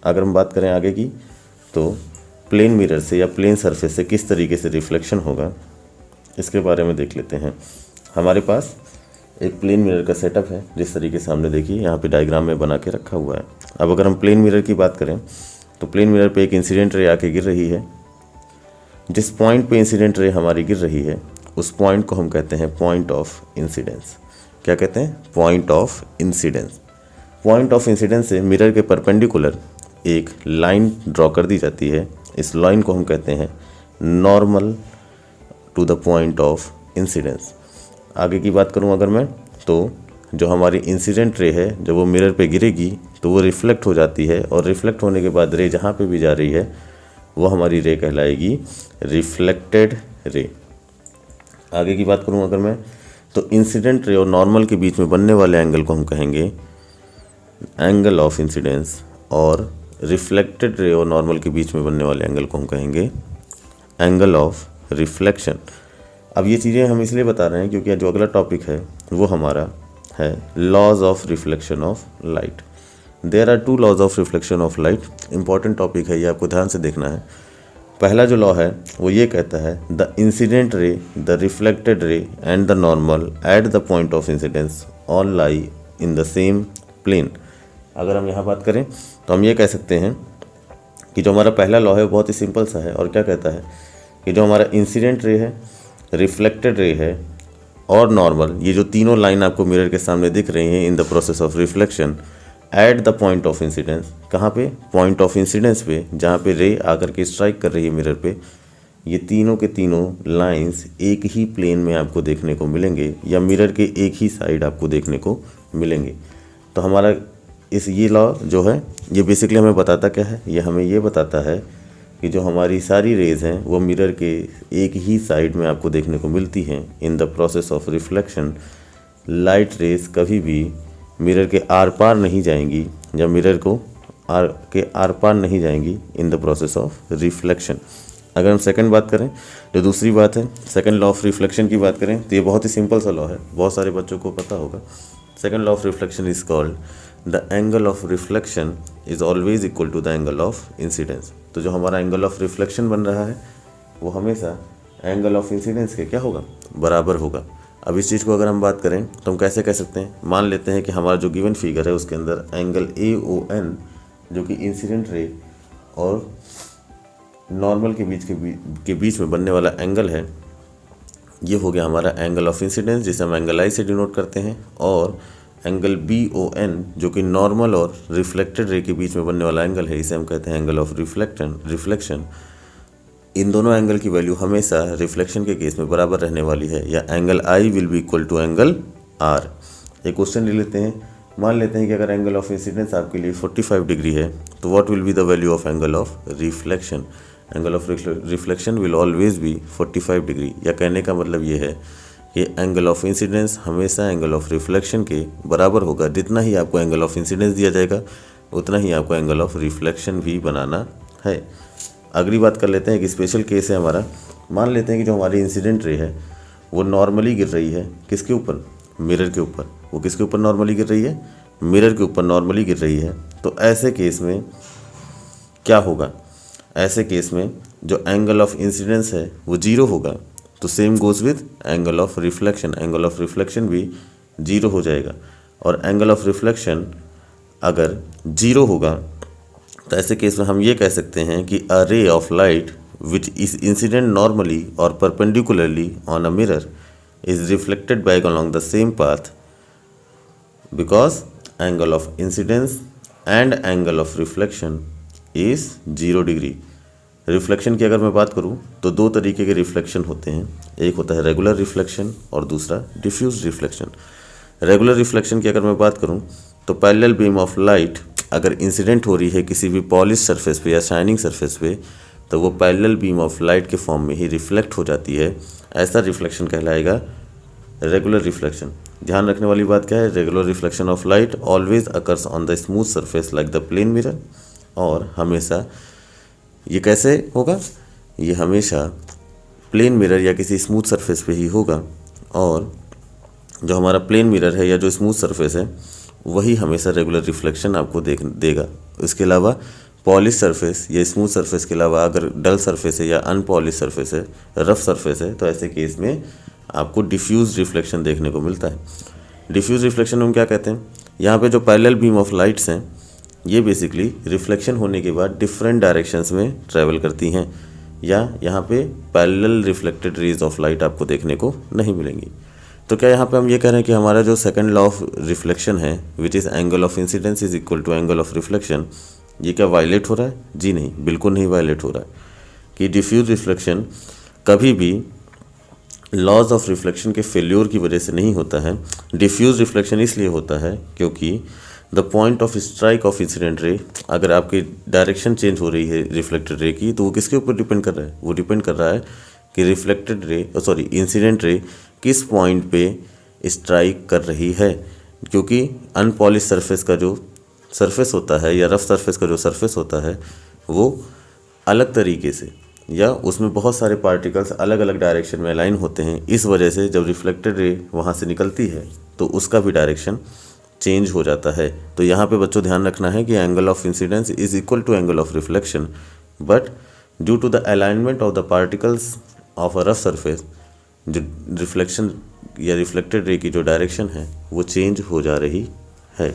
अगर हम बात करें आगे की, तो प्लेन मिरर से या प्लेन सरफेस से किस तरीके से रिफ्लेक्शन होगा इसके बारे में देख लेते हैं। हमारे पास एक प्लेन मिरर का सेटअप है, जिस तरीके से हमने देखिए यहाँ पे डायग्राम में बना के रखा हुआ है। अब अगर हम प्लेन मिरर की बात करें तो प्लेन मिरर पे एक इंसिडेंट रे आके गिर रही है। जिस पॉइंट पे इंसिडेंट रे हमारी गिर रही है उस पॉइंट को हम कहते हैं पॉइंट ऑफ इंसिडेंस। क्या कहते हैं? Point of incidence. Point of incidence से मिरर के परपेंडिकुलर एक लाइन ड्रॉ कर दी जाती है। इस लाइन को हम कहते हैं normal to the point of incidence. आगे की बात करूं अगर मैं, तो जो हमारी इंसिडेंट रे है जब वो मिरर पे गिरेगी तो वो रिफ्लेक्ट हो जाती है, और रिफ्लेक्ट होने के बाद रे जहाँ पे भी जा रही है वो हमारी रे कहलाएगी रिफ्लेक्टेड रे। आगे की बात करूं अगर मैं, तो इंसिडेंट रे और नॉर्मल के बीच में बनने वाले एंगल को हम कहेंगे एंगल ऑफ इंसिडेंस, और रिफ्लेक्टेड रे और नॉर्मल के बीच में बनने वाले एंगल को हम कहेंगे एंगल ऑफ रिफ्लेक्शन। अब ये चीज़ें हम इसलिए बता रहे हैं क्योंकि जो अगला टॉपिक है वो हमारा है laws of reflection of light. There are 2 laws of reflection of light. Important topic है, ये आपको ध्यान से देखना है। पहला जो लॉ है वो ये कहता है the incident ray, the reflected ray and the normal at the point of incidence all lie in the same plane. अगर हम यहाँ बात करें तो हम ये कह सकते हैं कि जो हमारा पहला लॉ है वो बहुत ही सिंपल सा है, और क्या कहता है कि जो हमारा इंसिडेंट रे है, रिफ्लेक्टेड रे है और नॉर्मल, ये जो तीनों लाइन आपको मिरर के सामने दिख रही हैं in the process of reflection eight the point of incidence. कहाँ पे? पॉइंट ऑफ इंसिडेंस पे, जहाँ पे रे आकर के स्ट्राइक कर रही है मिरर पे। ये तीनों के तीनों लाइंस एक ही प्लेन में आपको देखने को मिलेंगे, या मिरर के एक ही साइड आपको देखने को मिलेंगे। तो हमारा ये लॉ जो है ये बेसिकली हमें बताता क्या है? ये हमें ये बताता है कि जो हमारी सारी रेज हैं वो मिरर के एक ही साइड में आपको देखने को मिलती हैं in the process of reflection. Light rays कभी भी मिरर के आर पार नहीं जाएंगी, या मिरर को आर पार नहीं जाएंगी in the process of reflection. अगर हम सेकंड बात करें, जो दूसरी बात है सेकंड लॉ ऑफ रिफ्लेक्शन की बात करें, तो ये बहुत ही सिंपल सा लॉ है, बहुत सारे बच्चों को पता होगा। Second law of reflection is called the angle of reflection is always equal to the angle of incidence. तो जो हमारा एंगल ऑफ रिफ्लेक्शन बन रहा है वो हमेशा एंगल ऑफ इंसिडेंस के क्या होगा? बराबर होगा। अब इस चीज़ को अगर हम बात करें तो हम कैसे कह सकते हैं? मान लेते हैं कि हमारा जो गिवन फिगर है उसके अंदर एंगल AON, जो कि इंसिडेंट रे और नॉर्मल के बीच में बनने वाला एंगल है, ये हो गया हमारा एंगल ऑफ इंसिडेंस, जिसे हम एंगल आई से डिनोट करते हैं। और एंगल BON, जो कि नॉर्मल और रिफ्लेक्टेड रे के बीच में बनने वाला एंगल है, इसे हम कहते हैं एंगल ऑफ रिफ्लेक्शन। इन दोनों एंगल की वैल्यू हमेशा रिफ्लेक्शन के केस में बराबर रहने वाली है, या angle i will be equal to angle r. एक क्वेश्चन ले लेते हैं। मान लेते हैं कि अगर एंगल ऑफ इंसिडेंस आपके लिए 45 डिग्री है, तो what will be the value of angle of reflection? Angle of reflection will always be 45 degree. या कहने का मतलब ये है कि एंगल ऑफ इंसिडेंस हमेशा एंगल ऑफ रिफ्लेक्शन के बराबर होगा। जितना ही आपको एंगल ऑफ इंसिडेंस दिया जाएगा उतना ही आपको एंगल ऑफ रिफ्लेक्शन भी बनाना है। अगली बात कर लेते हैं, एक स्पेशल केस है हमारा। मान लेते हैं कि जो हमारी इंसिडेंट रे है वो नॉर्मली गिर रही है, किसके ऊपर? मिरर के ऊपर। वो किसके ऊपर नॉर्मली गिर रही है? मिरर के ऊपर नॉर्मली गिर रही है। तो ऐसे केस में क्या होगा? ऐसे केस में जो एंगल ऑफ इंसिडेंस है वो 0 होगा। तो same goes with angle of reflection. Angle of reflection भी 0 हो जाएगा। और एंगल ऑफ रिफ्लेक्शन अगर 0 होगा तो ऐसे केस में हम ये कह सकते हैं कि a ray of light which is incident normally और perpendicularly on a mirror is reflected back along the same path, because angle of incidence and angle of reflection is 0 degree. Reflection की अगर मैं बात करूँ तो 2 तरीके के रिफ्लेक्शन होते हैं। एक होता है रेगुलर रिफ्लेक्शन और दूसरा डिफ्यूज रिफ्लेक्शन। रेगुलर रिफ्लेक्शन की अगर मैं बात करूँ तो पैरेलल बीम ऑफ लाइट अगर इंसिडेंट हो रही है किसी भी पॉलिश सरफेस पे या शाइनिंग सरफेस पे, तो वो पैरेलल बीम ऑफ लाइट के फॉर्म में ही रिफ्लेक्ट हो जाती है। ऐसा रिफ्लेक्शन कहलाएगा रेगुलर रिफ्लेक्शन। ध्यान रखने वाली बात क्या है? Regular reflection of light always occurs on the smooth surface like the plane mirror. और हमेशा ये कैसे होगा? ये हमेशा प्लेन मिरर या किसी स्मूथ सरफेस पे ही होगा। और जो हमारा प्लेन मिरर है या जो स्मूथ सरफेस है वही हमेशा रेगुलर रिफ्लेक्शन आपको देगा। इसके अलावा पॉलिश सरफेस या स्मूथ सरफेस के अलावा अगर डल सरफेस है या अनपॉलिश सरफेस है, रफ सरफेस है, तो ऐसे केस में आपको डिफ्यूज रिफ्लेक्शन देखने को मिलता है। डिफ्यूज रिफ्लेक्शन हम क्या कहते हैं, यहाँ पे जो पैरेलल बीम ऑफ लाइट्स हैं ये बेसिकली रिफ्लेक्शन होने के बाद डिफरेंट डायरेक्शंस में ट्रैवल करती हैं, या यहाँ पे parallel reflected raise of light आपको देखने को नहीं मिलेंगी। तो क्या यहाँ पे हम ये कह रहे हैं कि हमारा जो सेकंड लॉ ऑफ रिफ्लेक्शन है which is angle of incidence is equal to angle of reflection, ये क्या वायलेट हो रहा है? जी नहीं, बिल्कुल नहीं वायलेट हो रहा है। कि डिफ्यूज रिफ्लेक्शन कभी भी लॉज ऑफ रिफ्लेक्शन के फेल्योर की वजह से नहीं होता है। डिफ्यूज रिफ्लेक्शन इसलिए होता है क्योंकि the point of strike off incident ray, अगर आपकी डायरेक्शन चेंज हो रही है रिफ्लेक्टेड रे की, तो वो किसके ऊपर डिपेंड कर रहा है? वो डिपेंड कर रहा है कि रिफ्लेक्टेड रे इंसिडेंट रे किस पॉइंट पे स्ट्राइक कर रही है। क्योंकि अनपॉलिश सरफेस का जो सरफेस होता है या रफ सरफेस का जो सरफेस होता है वो अलग तरीके से, या उसमें बहुत सारे पार्टिकल्स अलग अलग डायरेक्शन में अलाइन होते हैं। इस वजह से जब रिफ्लेक्टेड रे वहाँ से निकलती है तो उसका भी डायरेक्शन चेंज हो जाता है। तो यहाँ पे बच्चों ध्यान रखना है कि angle of incidence is equal to angle of reflection, but due to the alignment of the particles of a rough surface, जो रिफ्लेक्शन या रिफ्लेक्टेड रे की जो डायरेक्शन है वो चेंज हो जा रही है।